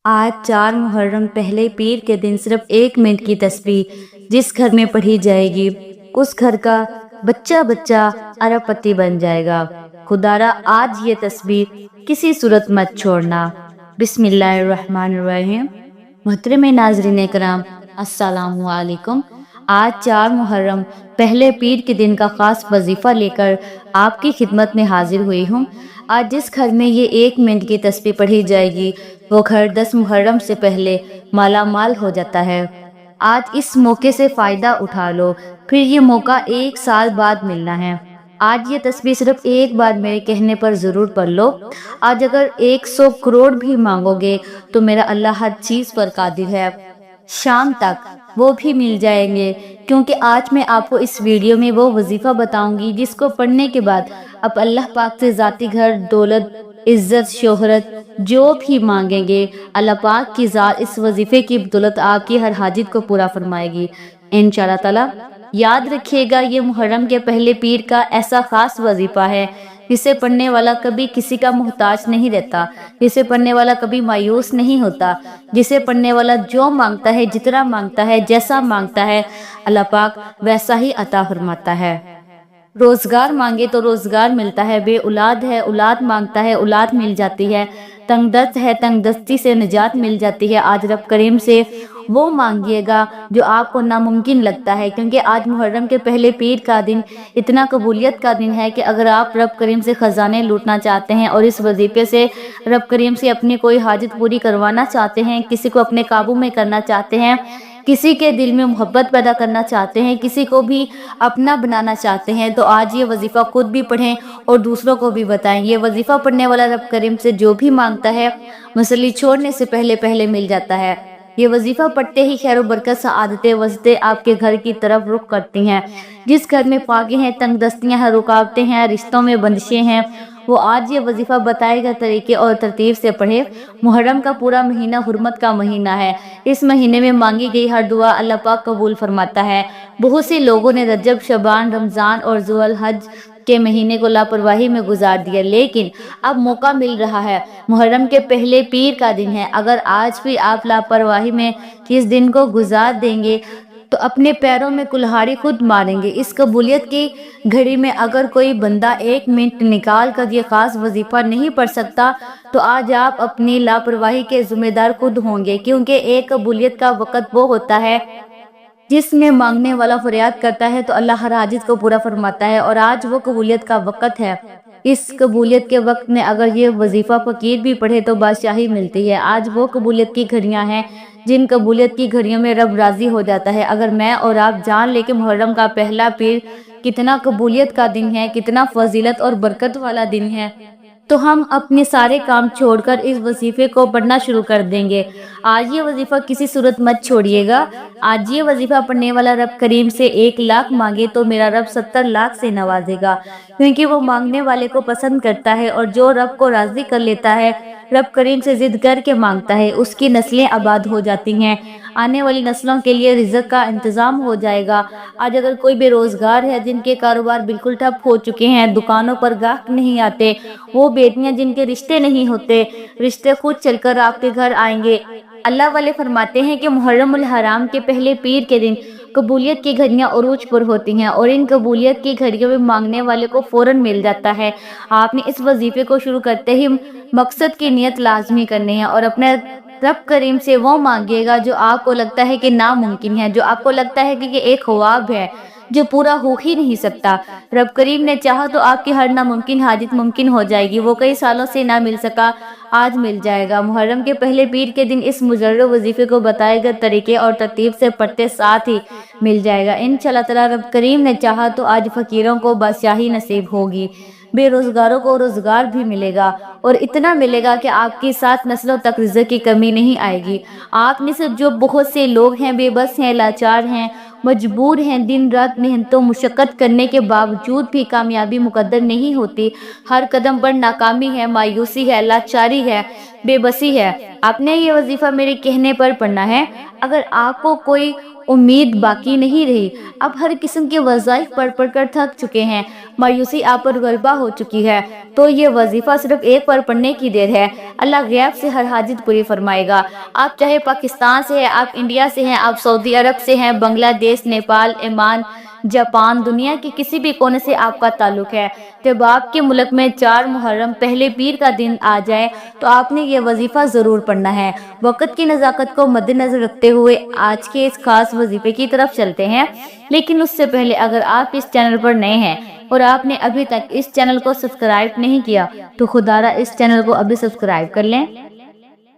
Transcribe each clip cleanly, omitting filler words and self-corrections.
آج 4 محرم پہلے پیر کے دن صرف 1 منٹ کی تسبیح جس گھر میں پڑھی جائے گی اس گھر کا بچہ بچہ ارب پتی بن جائے گا۔ خدارا آج یہ تسبیح کسی صورت مت چھوڑنا۔ بسم اللہ الرحمن الرحیم۔ محترم ناظرین کرام، السلام علیکم۔ آج 4 محرم پہلے پیر کے دن کا خاص وظیفہ لے کر آپ کی خدمت میں حاضر ہوئی ہوں۔ آج جس گھر میں یہ 1 منٹ کی تسبیح پڑھی جائے گی وہ گھر 10 محرم سے پہلے مالا مال ہو جاتا ہے۔ آج اس موقع سے فائدہ اٹھا لو، پھر یہ موقع 1 سال بعد ملنا ہے۔ آج یہ تسبیح صرف ایک بار میرے کہنے پر ضرور پڑھ لو۔ آج اگر 100 کروڑ بھی مانگو گے تو میرا اللہ ہر چیز پر قادر ہے، شام تک وہ بھی مل جائیں گے، کیونکہ آج میں آپ کو اس ویڈیو میں وہ وظیفہ بتاؤں گی جس کو پڑھنے کے بعد آپ اللہ پاک سے ذاتی گھر، دولت، عزت، شہرت جو بھی مانگیں گے، اللہ پاک کی ذات اس وظیفے کی بدولت آپ کی ہر حاجت کو پورا فرمائے گی انشاءاللہ تعالی۔ یاد رکھیے گا، یہ محرم کے پہلے پیر کا ایسا خاص وظیفہ ہے جسے پڑھنے والا کبھی کسی کا محتاج نہیں رہتا، جسے پڑھنے والا کبھی مایوس نہیں ہوتا، جسے پڑھنے والا جو مانگتا ہے، جتنا مانگتا ہے، جیسا مانگتا ہے، اللہ پاک ویسا ہی عطا فرماتا ہے۔ روزگار مانگے تو روزگار ملتا ہے، بے اولاد ہے اولاد مانگتا ہے اولاد مل جاتی ہے، تنگ دست ہے تنگ دستی سے نجات مل جاتی ہے۔ آج رب کریم سے وہ مانگیے گا جو آپ کو ناممکن لگتا ہے، کیونکہ آج محرم کے پہلے پیر کا دن اتنا قبولیت کا دن ہے کہ اگر آپ رب کریم سے خزانے لوٹنا چاہتے ہیں اور اس وظیفے سے رب کریم سے اپنی کوئی حاجت پوری کروانا چاہتے ہیں، کسی کو اپنے قابو میں کرنا چاہتے ہیں، کسی کے دل میں محبت پیدا کرنا چاہتے ہیں، کسی کو بھی اپنا بنانا چاہتے ہیں، تو آج یہ وظیفہ خود بھی پڑھیں اور دوسروں کو بھی بتائیں۔ یہ وظیفہ پڑھنے والا رب کریم سے جو بھی مانگتا ہے مسلی چھوڑنے سے پہلے پہلے مل جاتا ہے۔ یہ وظیفہ پڑھتے ہی خیر و برکت، سعادتیں، وسعتیں آپ کے گھر کی طرف رخ کرتی ہیں۔ جس گھر میں فاقے ہیں، تنگ دستیاں ہیں، رکاوٹیں ہیں، رشتوں میں بندشیں ہیں، وہ آج یہ وظیفہ بتائے گئے طریقے اور ترتیب سے پڑھے۔ محرم کا پورا مہینہ حرمت کا مہینہ ہے۔ اس مہینے میں مانگی گئی ہر دعا اللہ پاک قبول فرماتا ہے۔ بہت سے لوگوں نے رجب، شعبان، رمضان اور ذو الحج کے مہینے کو لاپرواہی میں گزار دیا، لیکن اب موقع مل رہا ہے۔ محرم کے پہلے پیر کا دن ہے۔ اگر آج بھی آپ لاپرواہی میں اس دن کو گزار دیں گے تو اپنے پیروں میں کلہاڑی خود ماریں گے۔ اس قبولیت کی گھڑی میں اگر کوئی بندہ 1 منٹ نکال کر یہ خاص وظیفہ نہیں پڑھ سکتا تو آج آپ اپنی لاپرواہی کے ذمہ دار خود ہوں گے، کیونکہ ایک قبولیت کا وقت وہ ہوتا ہے جس میں مانگنے والا فریاد کرتا ہے تو اللہ ہر حاجت کو پورا فرماتا ہے، اور آج وہ قبولیت کا وقت ہے۔ اس قبولیت کے وقت میں اگر یہ وظیفہ فقیر بھی پڑھے تو بادشاہی ملتی ہے۔ آج وہ قبولیت کی گھڑیاں ہیں جن قبولیت کی گھڑیوں میں رب راضی ہو جاتا ہے۔ اگر میں اور آپ جان لے کہ محرم کا پہلا پیر کتنا قبولیت کا دن ہے، کتنا فضیلت اور برکت والا دن ہے، تو ہم اپنے سارے کام چھوڑ کر اس وظیفے کو پڑھنا شروع کر دیں گے۔ آج یہ وظیفہ کسی صورت مت چھوڑیے گا۔ آج یہ وظیفہ پڑھنے والا رب کریم سے 1 لاکھ مانگے تو میرا رب 70 لاکھ سے نوازے گا، کیونکہ وہ مانگنے والے کو پسند کرتا ہے، اور جو رب کو راضی کر لیتا ہے، رب کریم سے ضد کر کے مانگتا ہے، اس کی نسلیں آباد ہو جاتی ہیں، آنے والی نسلوں کے لیے رزق کا انتظام ہو جائے گا۔ آج اگر کوئی بے روزگار ہے، جن کے کاروبار بالکل ٹھپ ہو چکے ہیں، دکانوں پر گاہک نہیں آتے، وہ بیٹیاں جن کے رشتے نہیں ہوتے، رشتے خود چل کر آپ کے گھر آئیں گے۔ اللہ والے فرماتے ہیں کہ محرم الحرام کے پہلے پیر کے دن قبولیت کی گھڑیاں عروج پر ہوتی ہیں، اور ان قبولیت کی گھڑیوں میں مانگنے والے کو فوراً مل جاتا ہے۔ آپ نے اس وظیفے کو شروع کرتے ہی مقصد کی نیت لازمی کرنی ہے، اور اپنے رب کریم سے وہ مانگیے گا جو آپ کو لگتا ہے کہ ناممکن ہے، جو آپ کو لگتا ہے کہ یہ ایک خواب ہے جو پورا ہو ہی نہیں سکتا۔ رب کریم نے چاہا تو آپ کی ہر ناممکن حاجت ممکن ہو جائے گی۔ وہ کئی سالوں سے نہ مل سکا، آج مل جائے گا۔ محرم کے پہلے پیر کے دن اس مجرد وظیفے کو بتائے گئے طریقے اور ترتیب سے پڑھتے ساتھ ہی مل جائے گا انشاءاللہ تعالی۔ رب کریم نے چاہا تو آج فقیروں کو بادشاہی نصیب ہوگی، بے روزگاروں کو روزگار بھی ملے گا، اور اتنا ملے گا کہ آپ کی 7 نسلوں تک رزق کی کمی نہیں آئے گی۔ آپ میں سے جو بہت سے لوگ ہیں، بے بس ہیں، لاچار ہیں، مجبور ہیں، دن رات محنت و مشقت کرنے کے باوجود بھی کامیابی مقدر نہیں ہوتی، ہر قدم پر ناکامی ہے، مایوسی ہے، لاچاری ہے، بے بسی ہے۔ آپ نے یہ وظیفہ میرے کہنے پر پڑھنا ہے۔ اگر آپ کو کوئی امید باقی نہیں رہی، اب ہر قسم کے وظائف پڑھ کر تھک چکے ہیں، مایوسی آپ پر غلبہ ہو چکی ہے، تو یہ وظیفہ صرف ایک بار پڑھنے کی دیر ہے۔ اللہ غیب سے ہر حاجت پوری فرمائے گا۔ آپ چاہے پاکستان سے ہیں، آپ انڈیا سے ہیں، آپ سعودی عرب سے ہیں، بنگلہ دیش، نیپال، ایمان، جاپان، دنیا کے کسی بھی کونے سے آپ کا تعلق ہے، جب آپ کے ملک میں 4 محرم پہلے پیر کا دن آ جائے تو آپ نے یہ وظیفہ ضرور پڑھنا ہے۔ وقت کی نزاکت کو مد نظر رکھتے ہوئے آج کے اس خاص وظیفے کی طرف چلتے ہیں، لیکن اس سے پہلے اگر آپ اس چینل پر نئے ہیں اور آپ نے ابھی تک اس چینل کو سبسکرائب نہیں کیا تو خدا را اس چینل کو ابھی سبسکرائب کر لیں،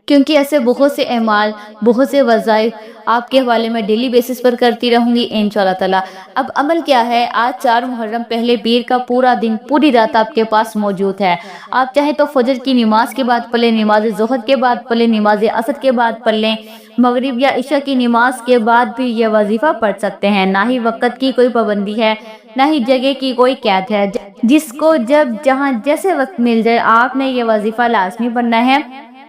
کیونکہ ایسے بہت سے اعمال، بہت سے وظائف آپ کے حوالے میں ڈیلی بیسس پر کرتی رہوں گی انشاءاللہ تعالی۔ اب عمل کیا ہے؟ آج 4 محرم پہلے پیر کا پورا دن، پوری رات آپ کے پاس موجود ہے۔ آپ چاہیں تو فجر کی نماز کے بعد پڑھ لیں، نماز ظہر کے بعد پڑھ لیں، نماز عصر کے بعد پڑھ لیں، مغرب یا عشاء کی نماز کے بعد بھی یہ وظیفہ پڑھ سکتے ہیں۔ نہ ہی وقت کی کوئی پابندی ہے، نہ ہی جگہ کی کوئی قید ہے، جس کو جب جہاں جیسے وقت مل جائے آپ نے یہ وظیفہ لازمی پڑھنا ہے۔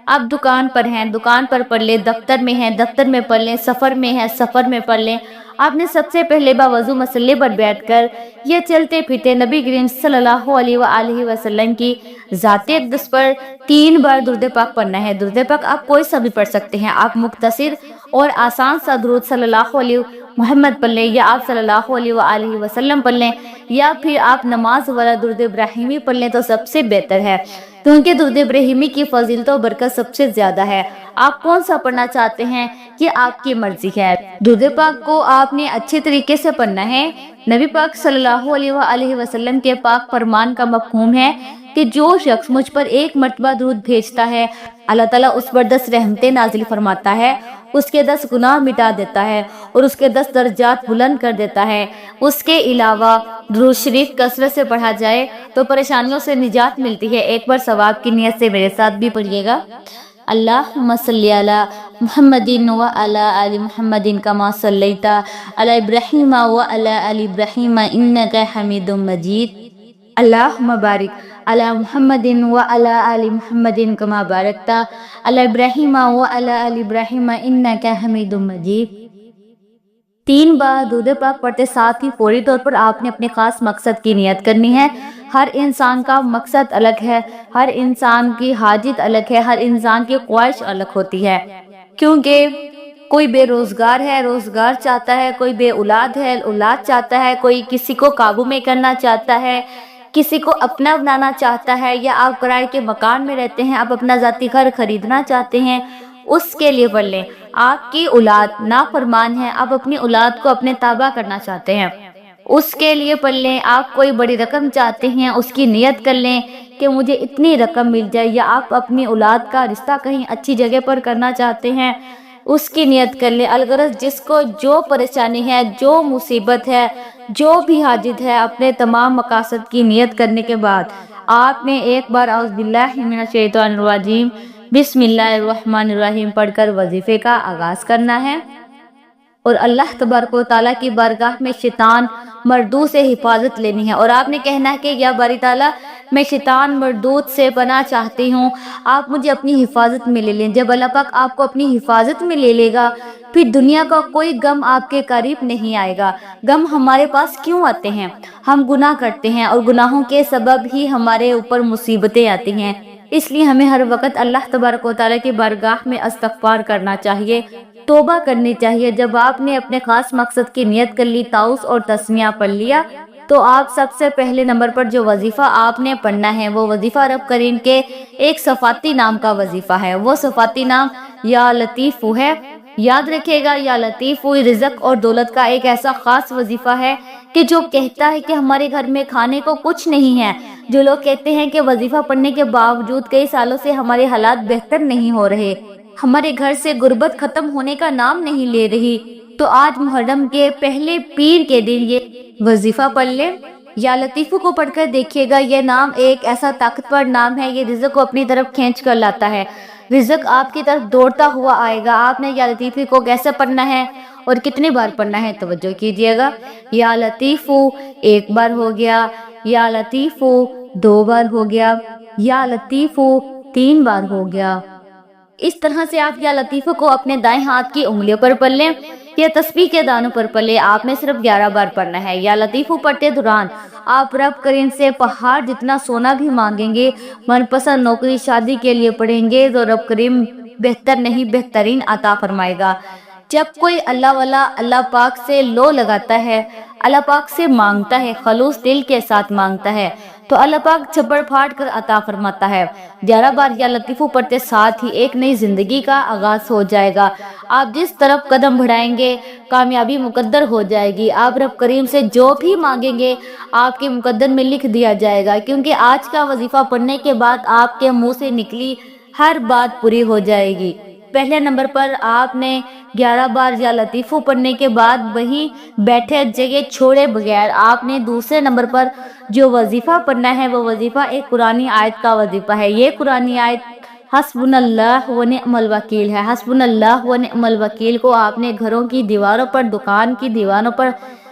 آپ دکان پر ہیں، دکان پر پڑھ لیں، دفتر میں ہیں، دفتر میں پڑھ لیں، سفر میں ہیں، سفر میں پڑھ لیں۔ آپ نے سب سے پہلے باوضو مسلے پر بیٹھ کر یہ چلتے پھرتے نبی کریم صلی اللہ علیہ وآلہ وسلم کی ذات اقدس پر 3 بار درود پاک پڑھنا ہے۔ درود پاک آپ کوئی سا بھی پڑھ سکتے ہیں، آپ مختصر اور آسان سا درود صلی اللہ علیہ محمد پڑھ لیں، یا آپ صلی اللہ علیہ وآلہ وسلم پڑھ لیں، یا پھر آپ نماز والا درود ابراہیمی پڑھ لیں تو سب سے بہتر ہے، کیونکہ درود ابراہیمی کی فضیلت و برکت سب سے زیادہ ہے۔ آپ کون سا پڑھنا چاہتے ہیں یہ آپ کی مرضی ہے۔ درود پاک کو آپ نے اچھے طریقے سے پڑھنا ہے۔ نبی پاک صلی اللہ علیہ وآلہ وسلم کے پاک فرمان کا مفہوم ہے کہ جو شخص مجھ پر 1 مرتبہ درود بھیجتا ہے، اللہ تعالیٰ اس پر 10 رحمتیں نازل فرماتا ہے، اس کے 10 گناہ مٹا دیتا ہے اور اس کے 10 درجات بلند کر دیتا ہے۔ اس کے علاوہ درود شریف کثرت سے پڑھا جائے تو پریشانیوں سے نجات ملتی ہے۔ ایک بار ثواب کی نیت سے میرے ساتھ بھی پڑھیے گا۔ اللہم صلی علی محمد وعلی آل محمد کما صلیت علی ابراہیم وعلی آل ابراہیم انک حمید مجید۔ اللہم بارک علی محمد وعلی آل محمد کما بارکت علی ابراہیم وعلی آل ابراہیم انک حمید مجید۔ 3 بار درود پاک پڑھتے ساتھ ہی فوری طور پر آپ نے اپنے خاص مقصد کی نیت کرنی ہے۔ ہر انسان کا مقصد الگ ہے، ہر انسان کی حاجت الگ ہے، ہر انسان کی خواہش الگ ہوتی ہے، کیونکہ کوئی بے روزگار ہے، روزگار چاہتا ہے، کوئی بے اولاد ہے، اولاد چاہتا ہے، کوئی کسی کو قابو میں کرنا چاہتا ہے، کسی کو اپنا بنانا چاہتا ہے، یا آپ کرائے کے مکان میں رہتے ہیں، آپ اپنا ذاتی گھر خریدنا چاہتے ہیں، اس کے لیے پڑھ لیں۔ آپ کی اولاد نافرمان ہے، آپ اپنی اولاد کو اپنے تابع کرنا چاہتے ہیں، اس کے لیے پڑھ لیں۔ آپ کوئی بڑی رقم چاہتے ہیں، اس کی نیت کر لیں کہ مجھے اتنی رقم مل جائے، یا آپ اپنی اولاد کا رشتہ کہیں اچھی جگہ پر کرنا چاہتے ہیں، اس کی نیت کر لیں۔ الغرض جس کو جو پریشانی ہے، جو مصیبت ہے، جو بھی حاجت ہے، اپنے تمام مقاصد کی نیت کرنے کے بعد آپ نے ایک بار اعوذ باللہ من الشیطان الرجیم بسم اللہ الرحمن الرحیم پڑھ کر وظیفے کا آغاز کرنا ہے، اور اللہ تبارک و تعالیٰ کی بارگاہ میں شیطان مردود سے حفاظت لینی ہے، اور آپ نے کہنا ہے کہ یا باری تعالیٰ میں شیطان مردود سے پناہ چاہتی ہوں، آپ مجھے اپنی حفاظت میں لے لیں۔ جب اللہ پاک آپ کو اپنی حفاظت میں لے لے گا پھر دنیا کا کوئی غم آپ کے قریب نہیں آئے گا۔ غم ہمارے پاس کیوں آتے ہیں؟ ہم گناہ کرتے ہیں اور گناہوں کے سبب ہی ہمارے اوپر مصیبتیں آتی ہیں، اس لیے ہمیں ہر وقت اللہ تبارک و تعالیٰ کی بارگاہ میں استغفار کرنا چاہیے، توبہ کرنی چاہیے۔ جب آپ نے اپنے خاص مقصد کی نیت کر لی، تعوذ اور تسمیہ پڑھ لیا، تو آپ سب سے پہلے نمبر پر جو وظیفہ آپ نے پڑھنا ہے وہ وظیفہ رب کریم کے ایک صفاتی نام کا وظیفہ ہے۔ وہ صفاتی نام یا لطیف ہے، یاد رکھے گا۔ یا لطیف رزق اور دولت کا ایک ایسا خاص وظیفہ ہے کہ جو کہتا ہے کہ ہمارے گھر میں کھانے کو کچھ نہیں ہے، جو لوگ کہتے ہیں کہ وظیفہ پڑھنے کے باوجود کئی سالوں سے ہمارے حالات بہتر نہیں ہو رہے، ہمارے گھر سے غربت ختم ہونے کا نام نہیں لے رہی، تو آج محرم کے پہلے پیر کے دن یہ وظیفہ پڑھ لیں۔ یا لطیفو کو پڑھ کر دیکھیے گا، یہ نام ایک ایسا طاقتور نام ہے، یہ رزق کو اپنی طرف کھینچ کر لاتا ہے، رزق آپ کی طرف دوڑتا ہوا آئے گا۔ آپ نے یا لطیفی کو کیسے پڑھنا ہے اور کتنی بار پڑھنا ہے توجہ کیجیے گا۔ یا لطیفو ایک بار ہو گیا، یا لطیفو دو بار ہو گیا، یا لطیفو تین بار ہو گیا۔ اس طرح سے آپ یا لطیفو کو اپنے دائیں ہاتھ کی انگلیوں پر پڑھ لیں یا تسبیح کے دانوں پر پڑھ لیں۔ آپ نے صرف 11 بار پڑھنا ہے۔ یا لطیفو پڑھتے دوران آپ رب کریم سے پہاڑ جتنا سونا بھی مانگیں گے، من پسند نوکری شادی کے لیے پڑھیں گے تو رب کریم بہتر نہیں بہترین عطا فرمائے گا۔ جب کوئی اللہ والا اللہ پاک سے لو لگاتا ہے، اللہ پاک سے مانگتا ہے، خلوص دل کے ساتھ مانگتا ہے، تو اللہ پاک چھپڑ پھاڑ کر عطا فرماتا ہے۔ 11 بار یا لطیفو پڑھتے ساتھ ہی ایک نئی زندگی کا آغاز ہو جائے گا۔ آپ جس طرف قدم بڑھائیں گے کامیابی مقدر ہو جائے گی۔ آپ رب کریم سے جو بھی مانگیں گے آپ کے مقدر میں لکھ دیا جائے گا، کیونکہ آج کا وظیفہ پڑھنے کے بعد آپ کے منہ سے نکلی ہر بات پوری ہو جائے گی۔ پہلے نمبر پر آپ نے 11 بار یا لطیفو پڑھنے کے بعد وہیں بیٹھے جگہ چھوڑے بغیر آپ نے دوسرے نمبر پر جو وظیفہ پڑھنا ہے وہ وظیفہ ایک قرآنی آیت کا وظیفہ ہے۔ یہ قرآنی آیت حسبنا اللہ و نعم الوکیل ہے۔ حسبنا اللہ و نعم الوکیل کو آپ نے گھروں کی دیواروں پر، دکان کی دیواروں پر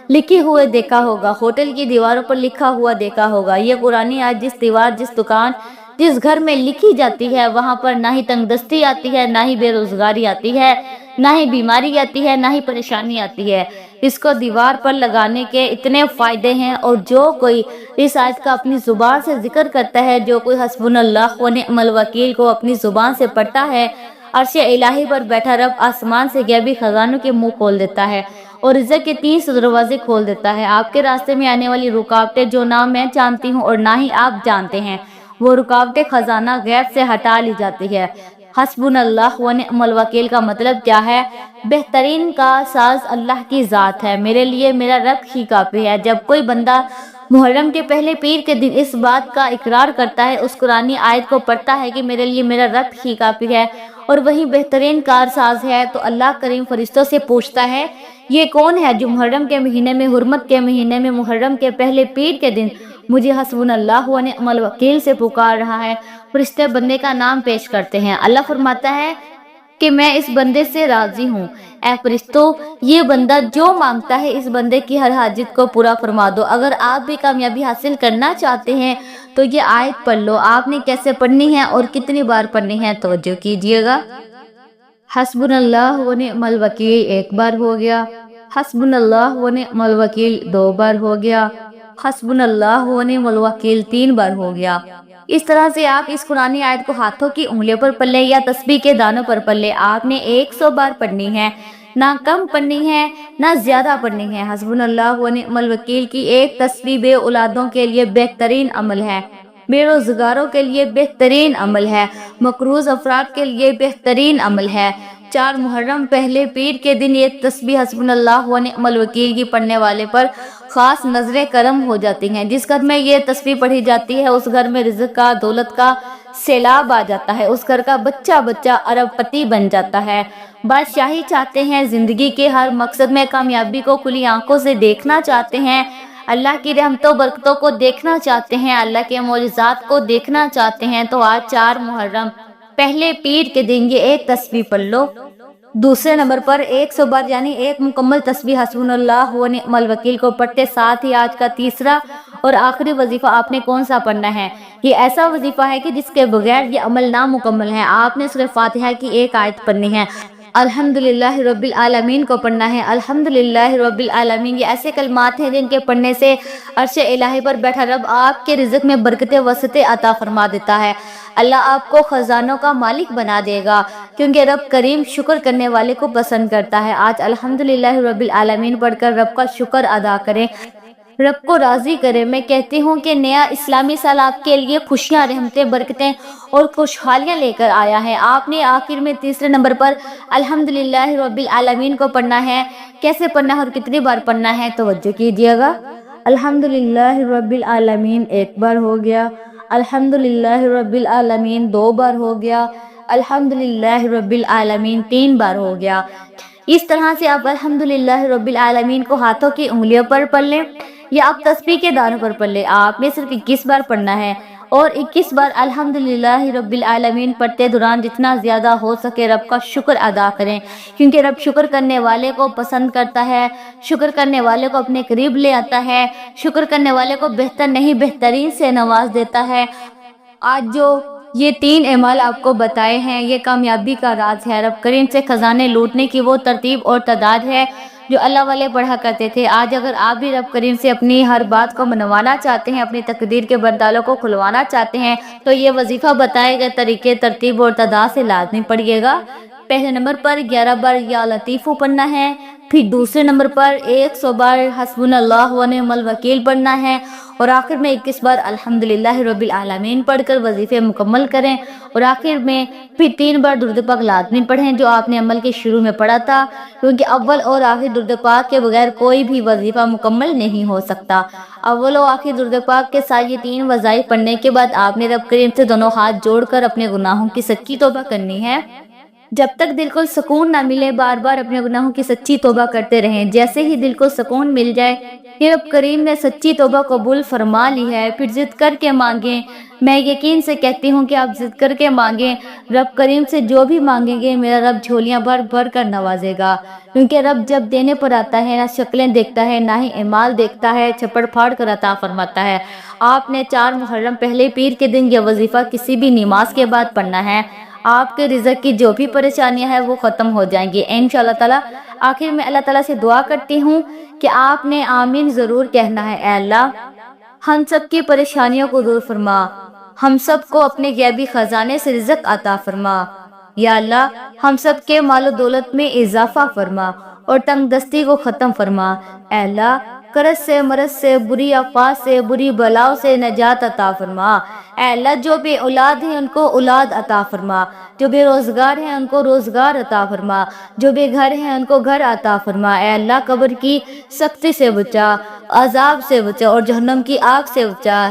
لکھے ہوئے دیکھا ہوگا، ہوٹل کی دیواروں پر لکھا ہوا دیکھا ہوگا۔ یہ قرآنی آیت جس دیوار، جس دکان، جس گھر میں لکھی جاتی ہے وہاں پر نہ ہی تنگ دستی آتی ہے، نہ ہی بے روزگاری آتی ہے، نہ ہی بیماری آتی ہے، نہ ہی پریشانی آتی ہے۔ اس کو دیوار پر لگانے کے اتنے فائدے ہیں، اور جو کوئی اس آیت کا اپنی زبان سے ذکر کرتا ہے، جو کوئی حسبنا اللہ و نعم الوکیل کو اپنی زبان سے پڑھتا ہے، عرش الہی پر بیٹھا رب آسمان سے غیبی خزانوں کے منہ کھول دیتا ہے اور رزق کے 300 دروازے کھول دیتا ہے۔ آپ کے راستے میں آنے والی رکاوٹیں جو نہ میں جانتی ہوں اور نہ ہی آپ جانتے ہیں، وہ رکاوٹیں خزانہ غیب سے ہٹا لی جاتی ہے۔ حسبنا اللہ و نعم الوکیل کا مطلب کیا ہے؟ بہترین کا ساز اللہ کی ذات ہے، میرے لیے میرا رب ہی کافی ہے۔ جب کوئی بندہ محرم کے پہلے پیر کے دن اس بات کا اقرار کرتا ہے، اس قرآنی آیت کو پڑھتا ہے کہ میرے لیے میرا رب ہی کافی ہے اور وہی بہترین کارساز ہے، تو اللہ کریم فرشتوں سے پوچھتا ہے یہ کون ہے جو محرم کے مہینے میں، حرمت کے مہینے میں، محرم کے پہلے پیر کے دن مجھے حسبنا اللہ و نعم الوکیل سے پکار رہا ہے۔ فرشتے بندے کا نام پیش کرتے ہیں۔ اللہ فرماتا ہے کہ میں اس بندے سے راضی ہوں، اے فرشتوں یہ بندہ جو مانگتا ہے اس بندے کی ہر حاجت کو پورا فرما دو۔ اگر آپ بھی کامیابی حاصل کرنا چاہتے ہیں تو یہ آیت پڑھ لو۔ آپ نے کیسے پڑھنی ہے اور کتنی بار پڑھنی ہے توجہ کیجیے گا۔ حسبنا اللہ و نعم الوکیل ایک بار ہو گیا، حسبنا اللہ و نعم الوکیل دو بار ہو گیا، حسبنا اللہ و نعم الوکیل تین بار ہو گیا۔ اس طرح سے آپ اس قرآنی آیت کو ہاتھوں کی انگلیوں پر پڑھ لیں یا تسبیح کے دانوں پر پڑھ لیں۔ آپ نے 100 بار پڑھنی ہے، نہ کم پڑھنی ہے نہ زیادہ پڑھنی ہے۔ حسبنا اللہ و نعم الوکیل کی ایک تسبیح بے اولادوں کے لیے بہترین عمل ہے، بے روزگاروں کے لیے بہترین عمل ہے، مقروض افراد کے لیے بہترین عمل ہے۔ 4 محرم پہلے پیر کے دن یہ تسبیح حسبنا اللہ و نعم الوکیل کی پڑھنے والے پر خاص نظر کرم ہو جاتی ہیں۔ جس گھر میں یہ تسبیح پڑھی جاتی ہے اس گھر میں رزق کا، دولت کا سیلاب آ جاتا ہے، اس گھر کا بچہ بچہ ارب پتی بن جاتا ہے۔ بادشاہی چاہتے ہیں، زندگی کے ہر مقصد میں کامیابی کو کھلی آنکھوں سے دیکھنا چاہتے ہیں، اللہ کی رحمتوں برکتوں کو دیکھنا چاہتے ہیں، اللہ کے معجزات کو دیکھنا چاہتے ہیں، تو آج 4 محرم پہلے پیر کے دن یہ ایک تسبیح پڑھ لو۔ دوسرے نمبر پر 100 بار یعنی ایک مکمل تسبیح حسبنا اللہ و نعم الوکیل کو پڑھتے ساتھ ہی آج کا تیسرا اور آخری وظیفہ آپ نے کون سا پڑھنا ہے؟ یہ ایسا وظیفہ ہے کہ جس کے بغیر یہ عمل نامکمل ہے۔ آپ نے سورہ فاتحہ کی ایک آیت پڑھنی ہے، الحمدللہ رب العالمین کو پڑھنا ہے۔ الحمدللہ رب العالمین یہ ایسے کلمات ہیں جن کے پڑھنے سے عرش الہی پر بیٹھا رب آپ کے رزق میں برکت وسعت عطا فرما دیتا ہے۔ اللہ آپ کو خزانوں کا مالک بنا دے گا، کیونکہ رب کریم شکر کرنے والے کو پسند کرتا ہے۔ آج الحمدللہ رب العالمین پڑھ کر رب کا شکر ادا کریں، رب کو راضی کریں۔ میں کہتی ہوں کہ نیا اسلامی سال آپ کے لیے خوشیاں، رحمتیں، برکتیں اور خوشحالیاں لے کر آیا ہے۔ آپ نے آخر میں تیسرے نمبر پر الحمدللہ رب العالمین کو پڑھنا ہے۔ کیسے پڑھنا ہے اور کتنی بار پڑھنا ہے توجہ کیجیے گا۔ الحمدللہ رب العالمین ایک بار ہو گیا، الحمدللہ رب العالمین دو بار ہو گیا، الحمدللہ رب العالمین تین بار ہو گیا۔ اس طرح سے آپ الحمدللہ رب العالمین کو ہاتھوں کی انگلیوں پر پڑھ لیں یا آپ تسبیح کے دانوں پر پڑھ لیں۔ آپ نے صرف 21 بار پڑھنا ہے اور 21 بار الحمدللہ رب العالمین پڑھتے دوران جتنا زیادہ ہو سکے رب کا شکر ادا کریں، کیونکہ رب شکر کرنے والے کو پسند کرتا ہے، شکر کرنے والے کو اپنے قریب لے آتا ہے، شکر کرنے والے کو بہتر نہیں بہترین سے نواز دیتا ہے۔ آج جو یہ 3 اعمال آپ کو بتائے ہیں، یہ کامیابی کا راز ہے۔ رب کریم سے خزانے لوٹنے کی وہ ترتیب اور تعداد ہے جو اللہ والے پڑھا کرتے تھے۔ آج اگر آپ بھی رب کریم سے اپنی ہر بات کو منوانا چاہتے ہیں، اپنی تقدیر کے بندالوں کو کھلوانا چاہتے ہیں، تو یہ وظیفہ بتائے گئے طریقے، ترتیب اور تعداد سے لازمی پڑھیے گا۔ پہلے نمبر پر 11 بار یا لطیفو پڑھنا ہے، پھر دوسرے نمبر پر 100 بار حسبنا اللہ و نعم الوکیل پڑھنا ہے، اور آخر میں 21 بار الحمدللہ رب العالمین پڑھ کر وظیفے مکمل کریں، اور آخر میں پھر 3 بار درود پاک لازمی پڑھیں جو آپ نے عمل کے شروع میں پڑھا تھا، کیونکہ اول اور آخر درود پاک کے بغیر کوئی بھی وظیفہ مکمل نہیں ہو سکتا۔ اول و آخر درود پاک کے ساتھ یہ 3 وظائف پڑھنے کے بعد آپ نے رب کریم سے دونوں ہاتھ جوڑ کر اپنے گناہوں کی سچی توبہ کرنی ہے۔ جب تک دل کو سکون نہ ملے بار بار اپنے گناہوں کی سچی توبہ کرتے رہیں۔ جیسے ہی دل کو سکون مل جائے کہ رب کریم نے سچی توبہ قبول فرما لی ہے، پھر ضد کر کے مانگیں۔ میں یقین سے کہتی ہوں کہ آپ ضد کر کے مانگیں، رب کریم سے جو بھی مانگیں گے میرا رب جھولیاں بھر بھر کر نوازے گا، کیونکہ رب جب دینے پر آتا ہے نہ شکلیں دیکھتا ہے نہ ہی اعمال دیکھتا ہے، چھپڑ پھاڑ کر عطا فرماتا ہے۔ آپ نے 4 محرم پہلے پیر کے دن یہ وظیفہ کسی بھی نماز کے بعد پڑھنا ہے، آپ کے رزق کی جو بھی پریشانیاں ہیں وہ ختم ہو جائیں گی انشاءاللہ تعالی۔ آخر میں اللہ تعالیٰ سے دعا کرتی ہوں کہ آپ نے آمین ضرور کہنا ہے۔ اے اللہ، ہم سب کی پریشانیوں کو دور فرما، ہم سب کو اپنے غیبی خزانے سے رزق عطا فرما۔ یا اللہ، ہم سب کے مال و دولت میں اضافہ فرما اور تنگ دستی کو ختم فرما۔ اے اللہ، قرض سے، مرض سے، بری افواہ سے، بری بلاؤں سے نجات عطا فرما۔ اے اللہ، جو بے اولاد ہیں ان کو اولاد عطا فرما، جو بے روزگار ہیں ان کو روزگار عطا فرما، جو بے گھر ہیں ان کو گھر عطا فرما۔ اے اللہ، قبر کی سختی سے بچا، عذاب سے بچا اور جہنم کی آگ سے بچا۔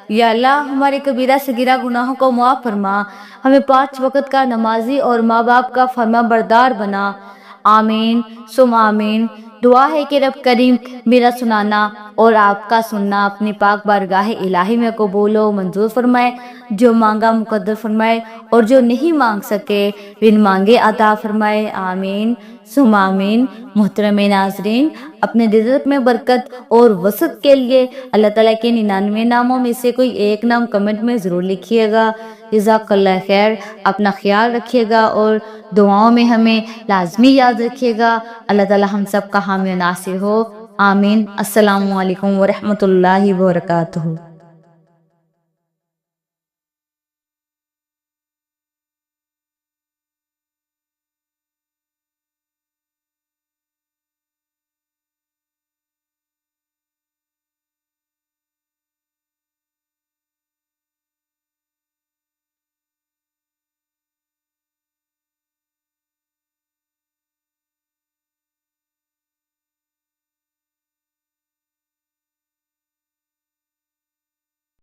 یا اللہ، ہمارے کبیرہ صغیرہ گناہوں کو معاف فرما، ہمیں 5 وقت کا نمازی اور ماں باپ کا فرما بردار بنا۔ آمین ثم آمین۔ دعا ہے کہ رب کریم میرا سنانا اور آپ کا سننا اپنی پاک بارگاہ الہی میں قبول و منظور فرمائے، جو مانگا مقدر فرمائے اور جو نہیں مانگ سکے بن مانگے عطا فرمائے۔ آمین ثم آمین۔ محترم ناظرین، اپنے رزق میں برکت اور وسعت کے لیے اللہ تعالیٰ کے 99 ناموں میں سے کوئی ایک نام کمنٹ میں ضرور لکھیے گا۔ جزاک اللہ خیر۔ اپنا خیال رکھیے گا اور دعاؤں میں ہمیں لازمی یاد رکھیے گا۔ اللہ تعالیٰ ہم سب کا حامی و ناصر ہو۔ آمین۔ السلام علیکم ورحمۃ اللہ وبرکاتہ۔